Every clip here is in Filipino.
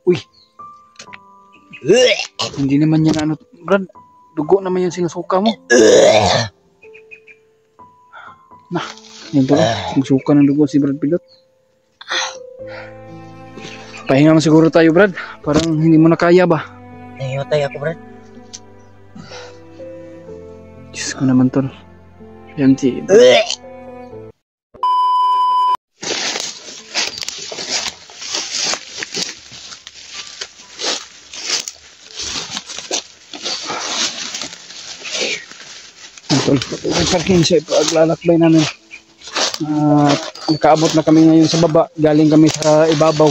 Uy! Hindi naman yan ano, Brad. Dugo naman yung sinusuka mo. Nah, yan to. Magsuka ng dugo si Brad Pilot. Pahinga mo siguro tayo, Brad. Parang hindi mo na kaya ba? Nangihotay ako, Brad. Diyos ko naman, tol. Yan si... Tol, parking sa paglalakbay namin. Nakaabot na kami ngayon sa baba. Galing kami sa ibabaw.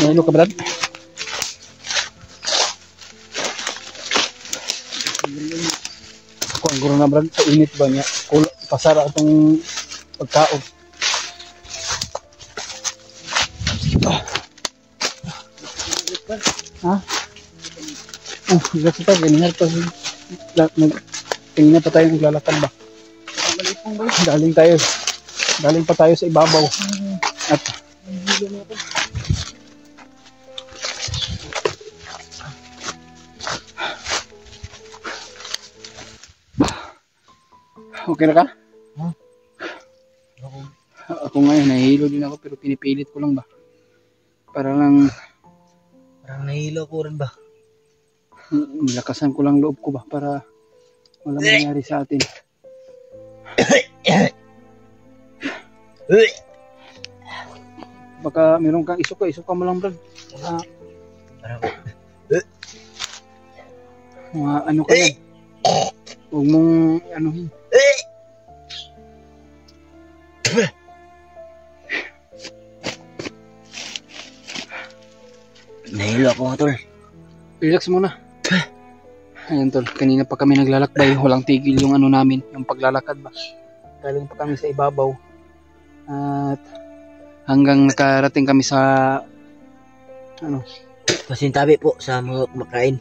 Nahilo ka, Brad? Ako ang guro na, Brad. Sa init ba niya? Pasara itong pagkaon. Kasi ito, ganyan pa. Tingnan pa tayo naglalakad ba? Galing pa tayo sa ibabaw. At okay na ka? Ako ngayon, nahihilo din ako pero pinipilit ko lang ba? Parang nahihilo ko rin ba? Nilakasan ko lang loob ko ba para walang mangyari sa atin. Baka meron kang isuka mo lang, Brad. Ano ka yan? Huwag mong anuhin. Nahihilo ako, tol. Relax muna. Ayan, tol, kanina pa kami naglalakbay, walang tigil yung ano namin, yung paglalakad ba. Galing pa kami sa ibabaw. At hanggang nakarating kami sa Pasintabi po sa mga kumakain.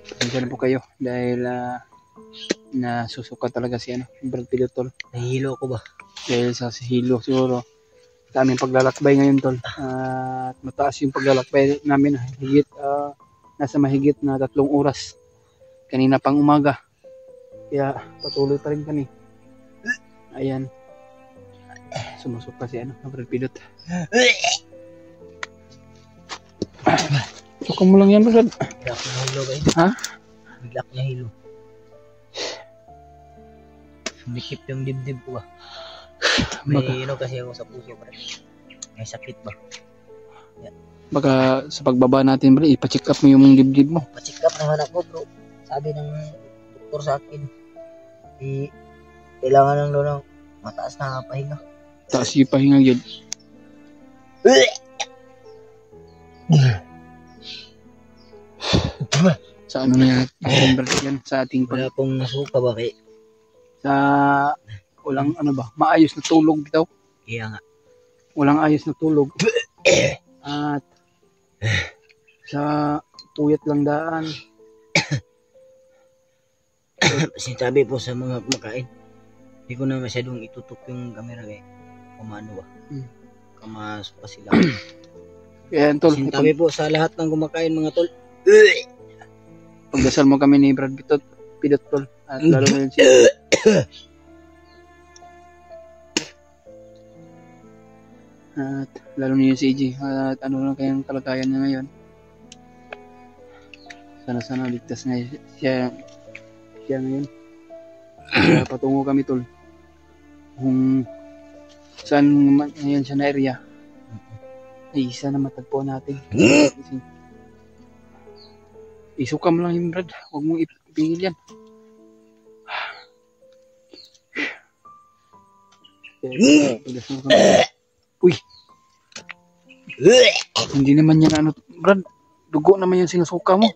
Pasensya na po kayo dahil nasusuka talaga si Brad Pilot, tol. Nahihilo ko ba? Dahil sa hilo siguro. Sa aming paglalakbay ngayon, tol. At mataas yung paglalakbay namin, nasa mahigit na 3 oras kanina pang umaga, kaya patuloy pa rin kami. Ayan, sumusuka si Brad Pilot. Suka mo lang yan, Brad. Bigla ko nahilo ba yun? Ha? Bigla ko nahilo. Sumikip yung dibdib ko ba? May kasi ako sa puso, Brad. May sakit ba? Yan. Baka sa pagbaba natin, Brad, ipa-check up mo yung dibdib mo. Pa-check up naman ako, bro. Sabi ng doktor sa akin, kailangan lang daw ng mataas na pahinga. Taas yung pahinga yun. Sa ano na yan, Brad, yan? Sa ating Wala pong nasuka ba kay? Sa walang maayos na tulog bitaw. Kaya nga. Walang ayos na tulog. At sa puyat lang daan. Sinasabi po sa mga kumakain, hindi ko na masyadong itutok yung camera kay kumano ba. Kamas pa sila. Kaya tol, sinasabi po sa lahat ng kumakain mga tol. Pagdasal mo kami ni Brad Pilot, tol. At lalo na yun si at lalo na yun si EJ. At ano na kayang kalagayan niya ngayon. Sana ligtas na siya ngayon. Kaya patungo kami, tol. Kung saan ngayon siya na area, ay sana matagpuan natin. Isuka mo lang yung Brad. Huwag mong ipingil yan. Uy! Hindi naman yan Brad. Dugo naman yung sinusuka mo.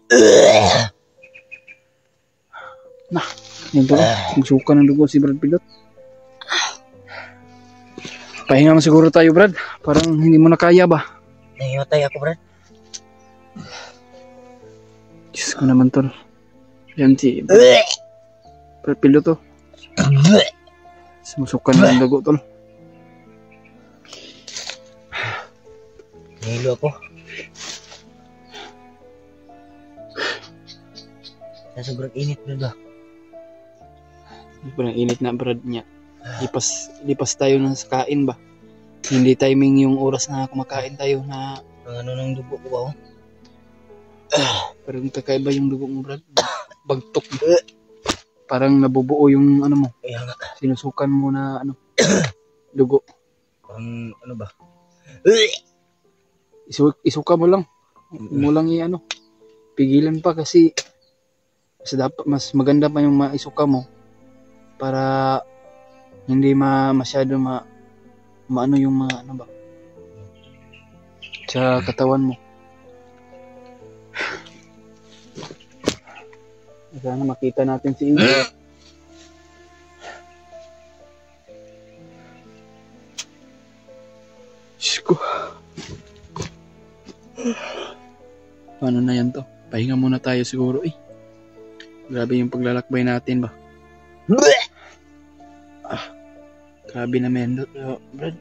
Nah, yan to. Magsuka ng dugo si Brad Pilot. Pahinga mo siguro tayo, Brad. Parang hindi mo na kaya ba? Nangihotay ako, Brad. Diyos ko naman, tol. Yan si Brad Pilot, to. Sumusukan na ang dugo, tol. Nahilo ako. Sa sobrang init na ba? Sobrang init na, brad niya. Lipas tayo ng kain ba? Hindi timing yung oras na kumakain tayo na Ang ano ng dugo ko ba? parang kakaiba yung dugo mo, brad. Bagtok. Parang nabubuo yung ano mo. Kaya nga. Sinusukan mo na ano, dugo. Ang ano ba? Isuka mo lang. Mo lang ano. Pigilan pa kasi mas maganda pa yung maisuka mo para hindi masyado maano yung ano ba sa katawan mo. Sana makita natin si Ingo. Shko. Paano na yan to? Pahinga muna tayo siguro eh. Grabe yung paglalakbay natin ba? Grabe na men, Brad.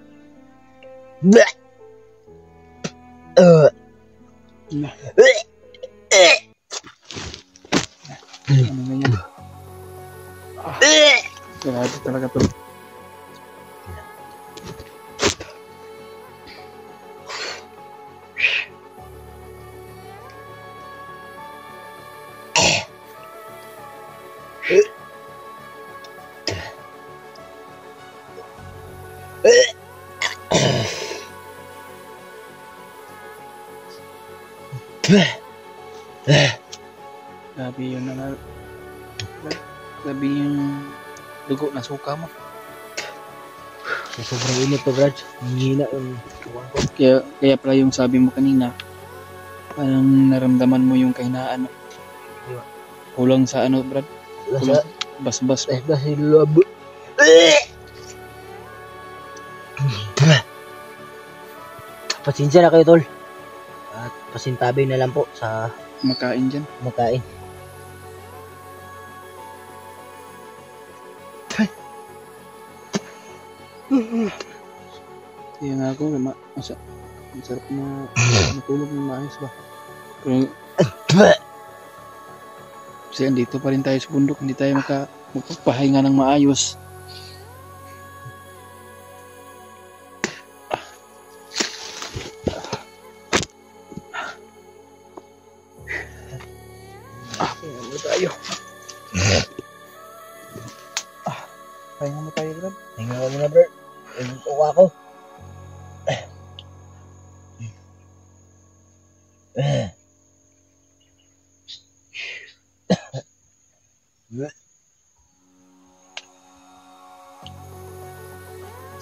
Ano nga yan? Grabe talaga to. Grabe yun na. Grabe yung dugo na suka mo. Sa sobrang init to, Brad. Hihina yung tuwang ko. Kaya pala yung sabi mo kanina, parang naramdaman mo yung kahinaan. Kulang sa ano, Brad? Sa Bas-bas. dahil labo. Pasensya na kayo, tol. At pasintabi na lang po sa Makain dyan. makain. Kaya nga ako, masarap na matulog ng maayos ba? Pero, kasi andito pa rin tayo sa bundok, hindi tayo magpapahinga ng maayos. Pahinga tayo. Pahinga mo tayo, Brad. Hinga ka muna, bro. Tuwa ako.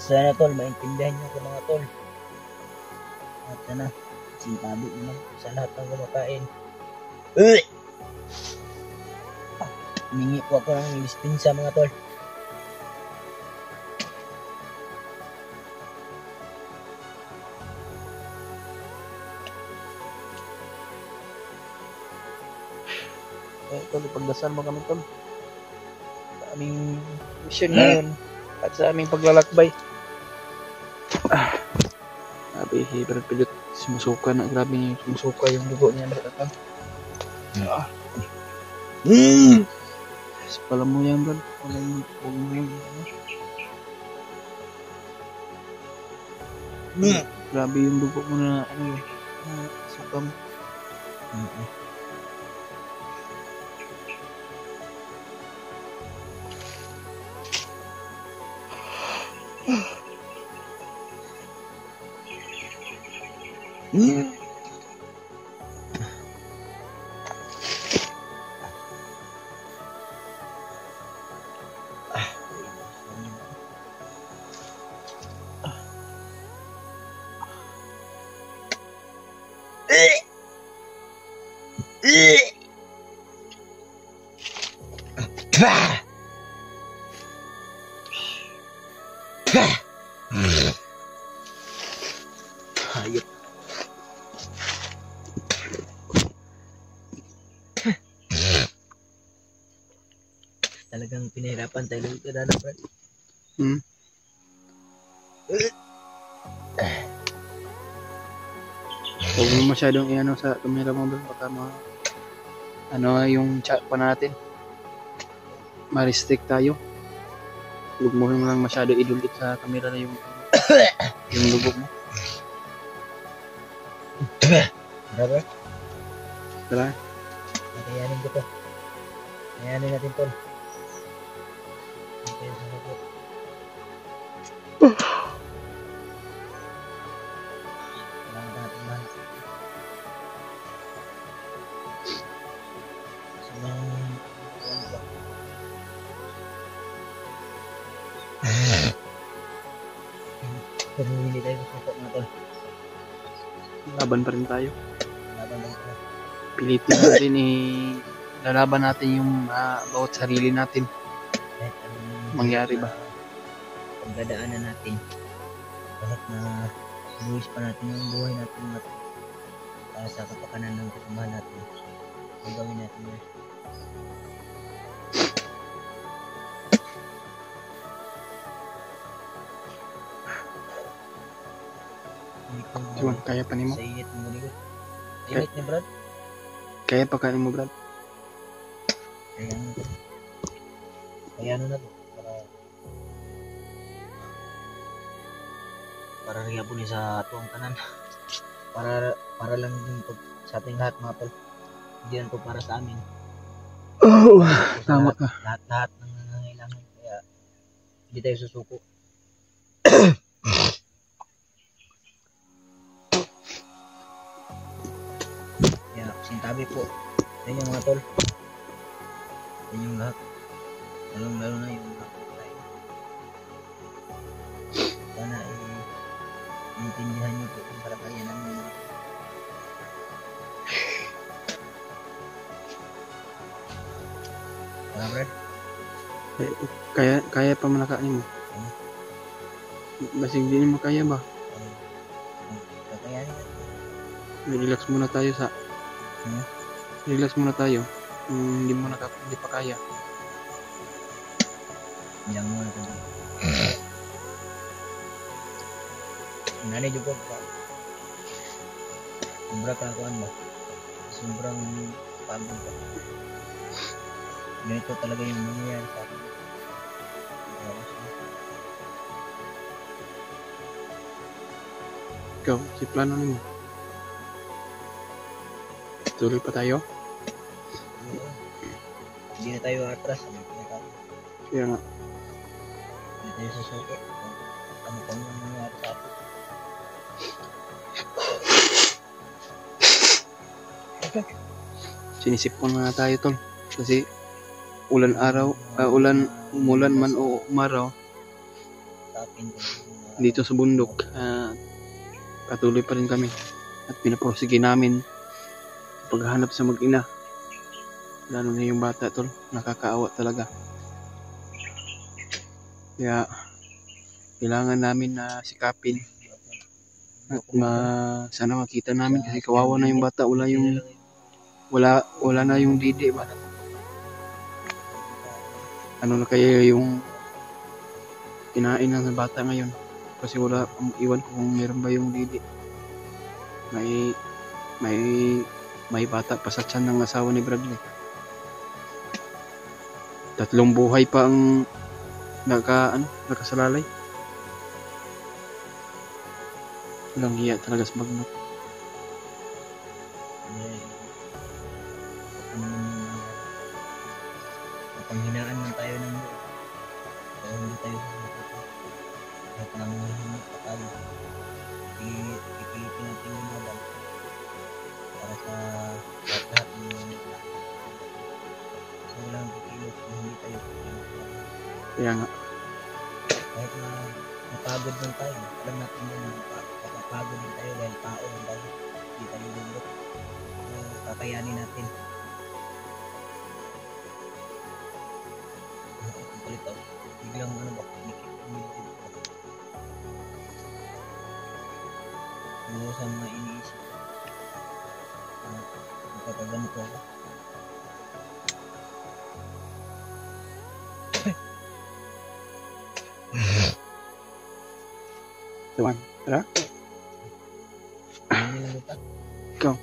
Sana, tol, maintindihan niyo ko, mga tol. At sana, sintabi naman sa lahat ng kumakain. Humingi po ako ng dispensa, mga tol. Tol, ipagdasal mo kami, Tol. Sa aming mission ngayon at sa aming paglalakbay. Grabe, Brad Pilot. Sumusuka na. Grabe niya. Sumusuka yung dugo niya, Brad. Pala mo yan, Brad. Pala mo yan. Grabe yung dugo mo na suka mo. Hayop. Talagang Parang pinahirapan tayo dito na Brad. Hmm. Huwag mo masyadong i-ano sa camera mo bro, baka ano yung chat pa natin. Ma-restrict tayo. Huwag mo lang masyado idulit sa camera na yung lubog mo. Brother, Tara. kakayanin ko to. Kakayanin natin to. Okay, salamat. Salamat natin man. Kung hindi tayo susuko na to. Laban pa rin tayo. Laban lang tayo. Pilitin natin lalaban natin yung bawat sarili natin. Kahit anong Mangyari ba? pagdadaanan natin. Kahit na buwis pa natin yung buhay natin para sa kapakanan ng kasamahan natin. Gagawin natin yun. Diwan, kaya pa ni mo? Sa init mo ligot. Init ni Brad? Kaya pa kain mo Brad? Kaya ano na to? Para riyabon sa tuwang kanan. Para lang din to sa ating lahat mga tol. Hindi lang to para sa amin. Oh, tama ka. Lahat ng nangangailangan. Kaya hindi tayo susuko. Kaya sintabi po sa inyo mga tol. Sa inyong lahat. Lalo na yung lahat tayo. Sana intindihan niyo po kung para kaya namin mga Brad. Kaya pa manakain mo. Basig din mo kaya ba? Kakayanin natin. Relax muna tayo sa relax muna tayo. Hindi pa kaya. Yang muna tadi. Nani juga pa. Sobrang kakuan ba? Sobrang pagod ba? Ganito talaga yung nangyayari sa akin. Ikaw, si plano mo. Tuloy pa tayo? Hindi na tayo atras. Kaya nga. Hindi tayo susuko. Ano pa yung nangyayari sa atin? Sinisipon na tayo tol. Kasi umulan man o umaraw Sa akin. dito sa bundok, patuloy pa rin kami at pinaprosige namin paghahanap sa mag-ina, lalo na yung bata tol, nakakaawa talaga. Kaya kailangan namin na sikapin at sana makita namin kasi kawawa na yung bata, wala na yung didi ba. Ano na kaya yung kinain ng bata ngayon, kasi wala, iwan ko kung meron ba yung didi. May bata pa sa tiyan ng asawa ni Bradley. 3 buhay pa ang nakasalalay. Walang hiya talaga sa magnat. Panghinaan man tayo ng loob. Kaya hindi tayo susuko. Kahit nanguhimik pa tayo. Ipilitin natin yung magal. Para sa lahat ng mga. So walang kikilos kung hindi tayo kikilos. Kaya nga. Kahit na napagod man tayo. Alam natin yun. Napapagod din tayo dahil tao lang tayo. Hindi tayo lulot. So kakayanin natin. Palitaw. Biglang ano ba? Siguro sa mga iniisip. Magpapaganito ako. Tuwan, tara. Ano yung lupa? Ikaw.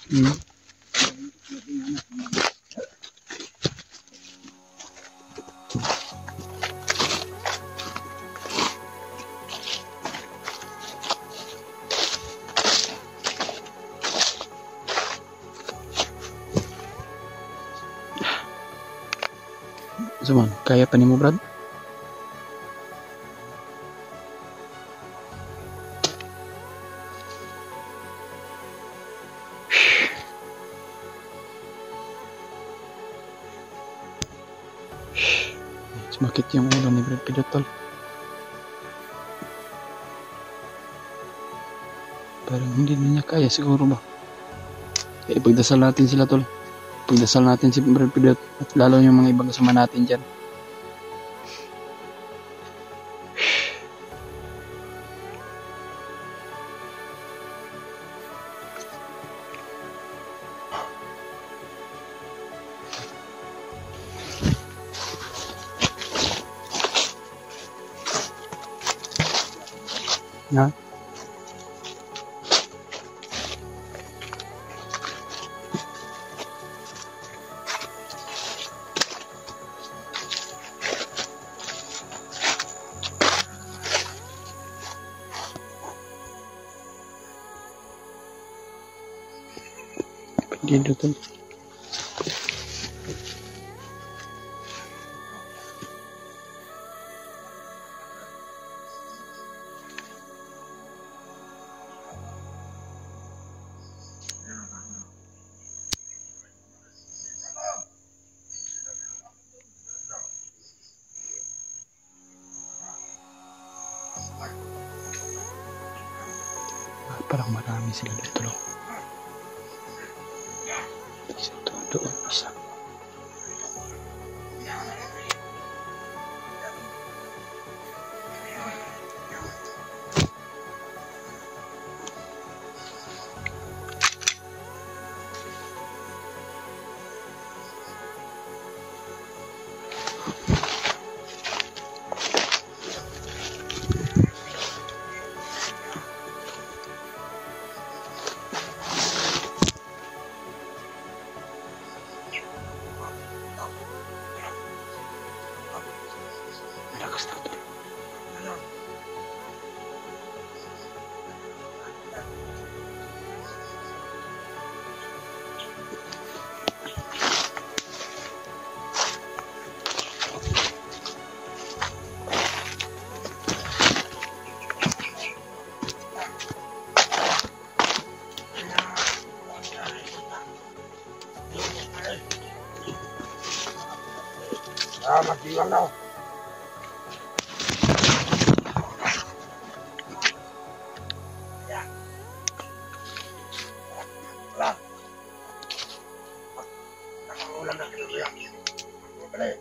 Hmm. Suman, kaya pa ni mo, Brad? Sumakit yung ulo ni Brad Pidotol. Parang hindi na niya kaya siguro ba? Kaya ipagdasal natin sila, tol. Pagdasal natin si Brad Pidot at lalo yung mga ibang kasama natin dyan. Ha? Dito, tol. Parang marami sila dito, tol. Isa doon, isa. Malakas na, tol. Magdiwang na. Ulam na kinuya. Hey!